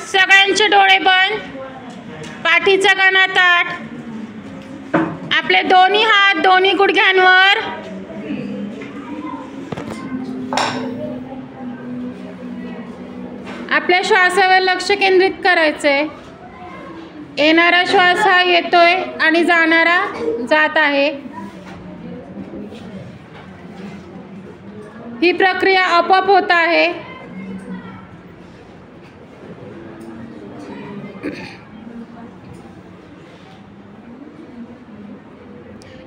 सगळ्यांचे डोळे बंद, पाठीचा कणा ताठ, आपले दोन्ही हात दोन्ही गुडघ्यांवर, आपल्या श्वासावर लक्ष केंद्रित करायचे। येणारा श्वास हा येतोय आणि जाणारा जात आहे। ही प्रक्रिया आपोआप होत आहे।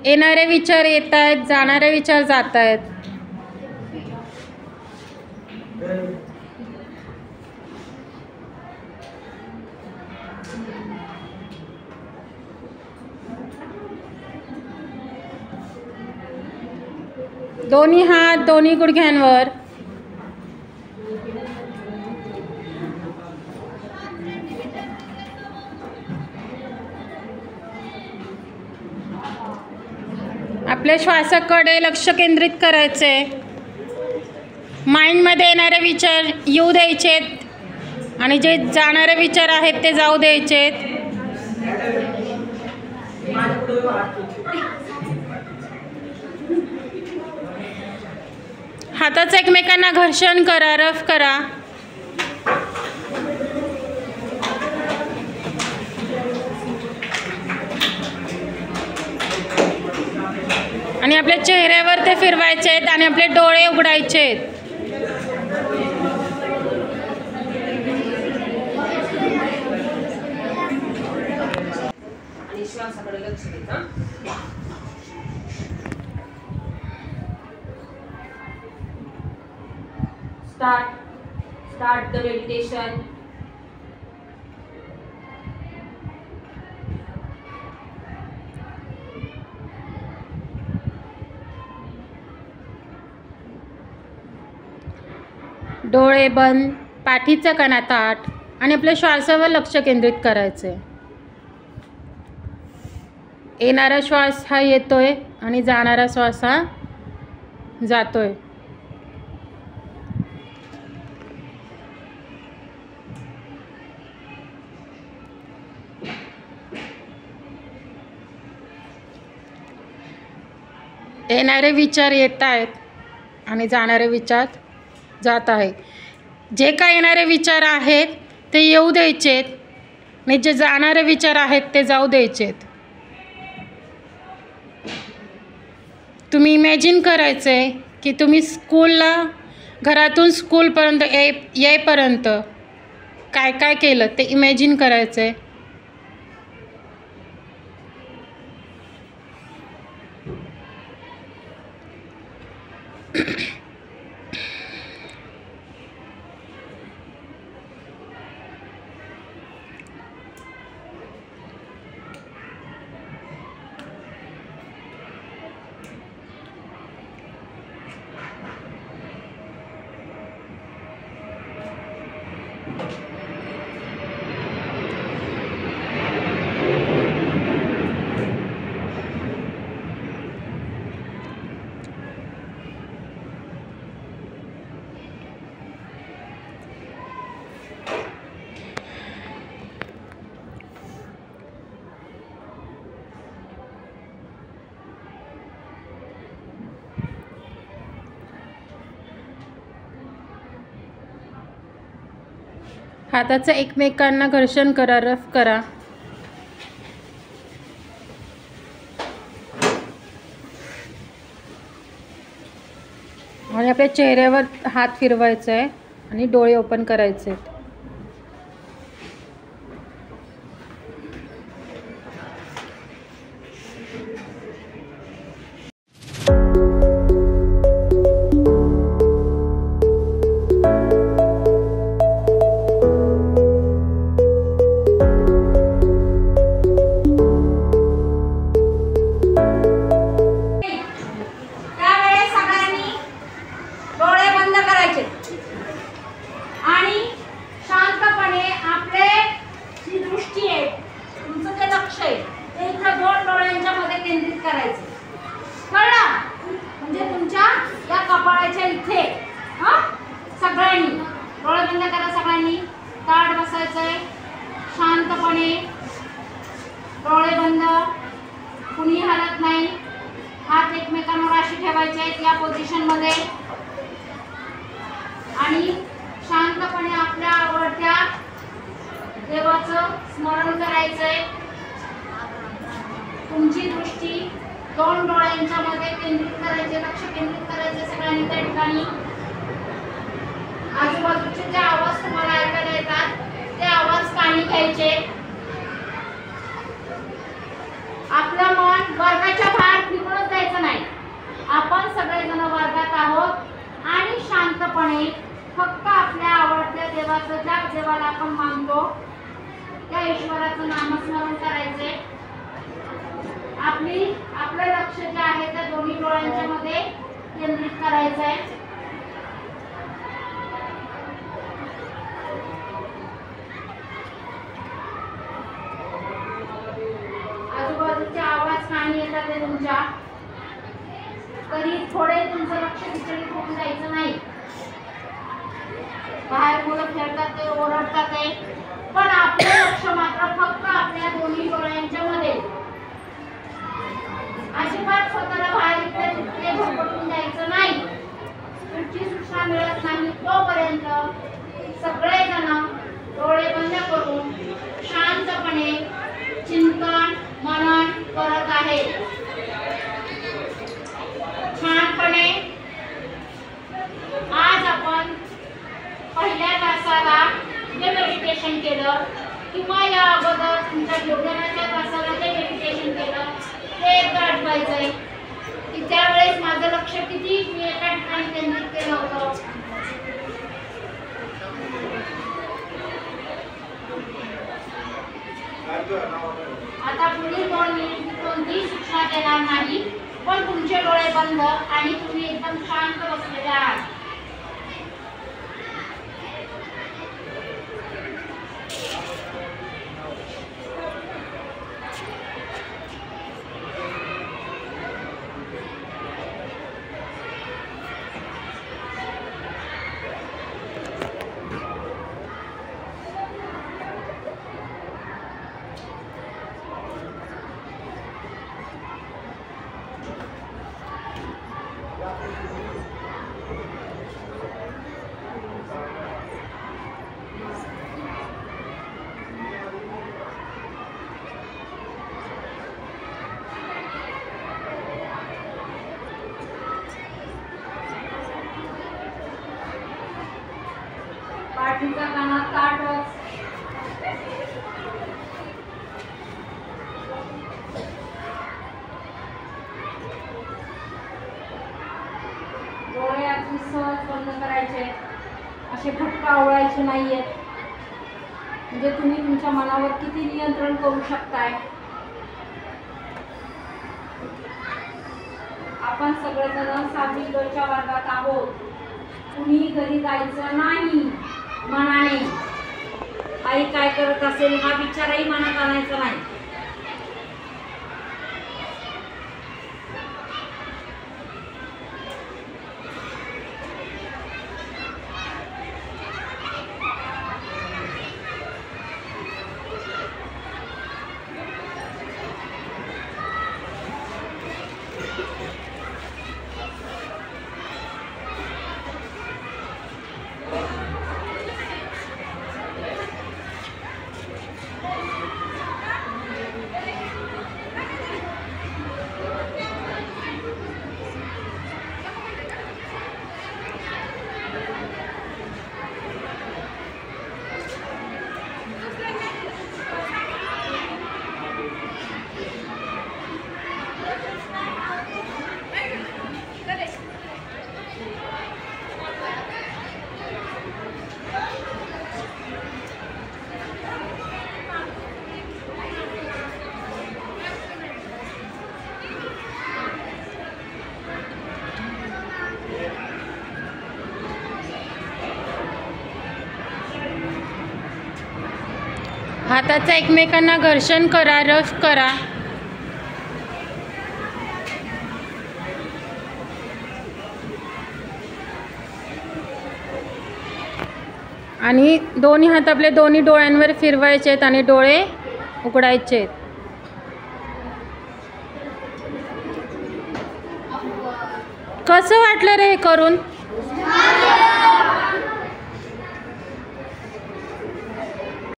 येणारे विचार येत आहेत, जाणारे विचार जात आहेत। दोन्ही हात दोन्ही गुडघ्यांवर, आपल्या श्वासाकडे लक्ष केंद्रित करायचे। माइंडमध्ये येणारे विचार येऊ द्यायचेत आणि जे जाणारे विचार आहेत ते जाऊ द्यायचेत। हाताचं एकमेकांना घर्षण करा, रफ करा। आणि आपल्या चेहऱ्यावर ते फिरवायचे आहेत आणि आपले डोळे उघडायचे आहेत। आणि श्वासाकडे लक्ष द्यायचं। Start the meditation. डोळे बंद, पाठीचा कणा ताठ आणि आपल्या श्वासावर लक्ष केंद्रित करायचे। येणारा श्वास हा येतोय आणि जाणारा श्वास हा जातोय। येणारे विचार येत आहेत आणि जाणारे विचार जात आहे। जे काय येणारे विचार आहेत ते येऊ द्यायचेत आणि जे जाणारे विचार आहेत ते जाऊ द्यायचेत। तुम्ही इमॅजिन करायचे की तुम्ही स्कूलला घरातून स्कूलपर्यंत येईपर्यंत काय काय केलं ते इमॅजिन करायचे। हाताचं एकमेकांना घर्षण करा, रफ करा। आणि आपल्या चेहऱ्यावर हात फिरवायचा आहे आणि डोळे ओपन करायचे आहेत। आणि शांतपणे आपले जी दृष्टी आहे, तुमचं जे लक्ष आहे ते इथं दोन डोळ्यांच्या मध्ये करायचं, कळलं? म्हणजे तुमच्या या कपाळाच्या इथे सगळ्यांनी डोळे बंद करा, सगळ्यांनी ताठ बसायचंय शांतपणे, डोळे बंद, कुणी हलत नाही, हात एकमेकांवर असे ठेवायचे आहेत या पोझिशन मध्ये आणि शांतपणे आपल्या आवडत्या देवाचं स्मरण करायचंय. तुमची दृष्टी 2 डोळ्यांच्या मध्ये केंद्रित करायचे, लक्ष केंद्रित करायचे सगळ्यांनी त्या ठिकाणी. आजूबाजूचे जे आवाज तुम्हाला ऐकायला येतात ते आवाज कानी घ्यायचे. आपलं मन वर्गाच्या बाहेर फिरूनच जायचं नाही. आपण सगळेजण वर्गात आहोत आणि शांतपणे फक्त आपल्या आवडत्या देवाचं, ज्या देवाला आपण मानतो त्या ईश्वराचं नामस्मरण करायचे. आपलं लक्ष जे आहे त्या दोन्ही डोळ्यांच्या मध्ये केंद्रित करायचंय. आजूबाजूचे आवाज कानी येतात ते तुमच्या, तरी थोडे तुमचं लक्ष विचलित होऊन जायचं नाही. बाहेर मुलं खेळतात ते, ओरडतात ते, पण आपलं लक्ष मात्र फक्त आपल्या दोन्ही डोळ्यांच्या मध्ये. अजिबात स्वतःला बाहेर इकडे तिकडे भरकटून द्यायचं नाही. तुमची सूचना मिळत नाही तोपर्यंत सगळेजण डोळे बंद करून शांतपणे चिंतन मनन करत आहे. छानपणे आज आपण पहिल्या तासाला जे मेडिटेशन केलं किंवा या अगोदर तुमच्या योगाच्या तासाला जे मेडिटेशन केलं ते एकदा आठवायचंय की त्यावेळेस माझं लक्ष किती मी एका ठिकाणी केंद्रित केलं होतं. आता पुढील 2 मिनिट मी कोणतीही सूचना देणार नाही, पण तुमचे डोळे बंद आणि तुम्ही एकदम शांत बसलेले आहात. पाठीचा कणा ताठच, डोळे अगदी सहज बंद करायचे, असे फटका आवळायचे नाहीयेत. म्हणजे तुम्ही तुमच्या मनावर किती नियंत्रण करू शकताय. आपण सगळेजण 6वी ग च्या वर्गात आहोत. कुणी घरी जायचं नाही. मनाने आई काय करत असेल हा विचारही मनात आणायचा नाही. हाताचं एकमेकांना घर्षण करा, रफ करा. आणि दोन्ही हात आपले दोन्ही डोळ्यांवर फिरवायचे आहेत आणि डोळे उघडायचे आहेत. कसं वाटलं रे हे करून?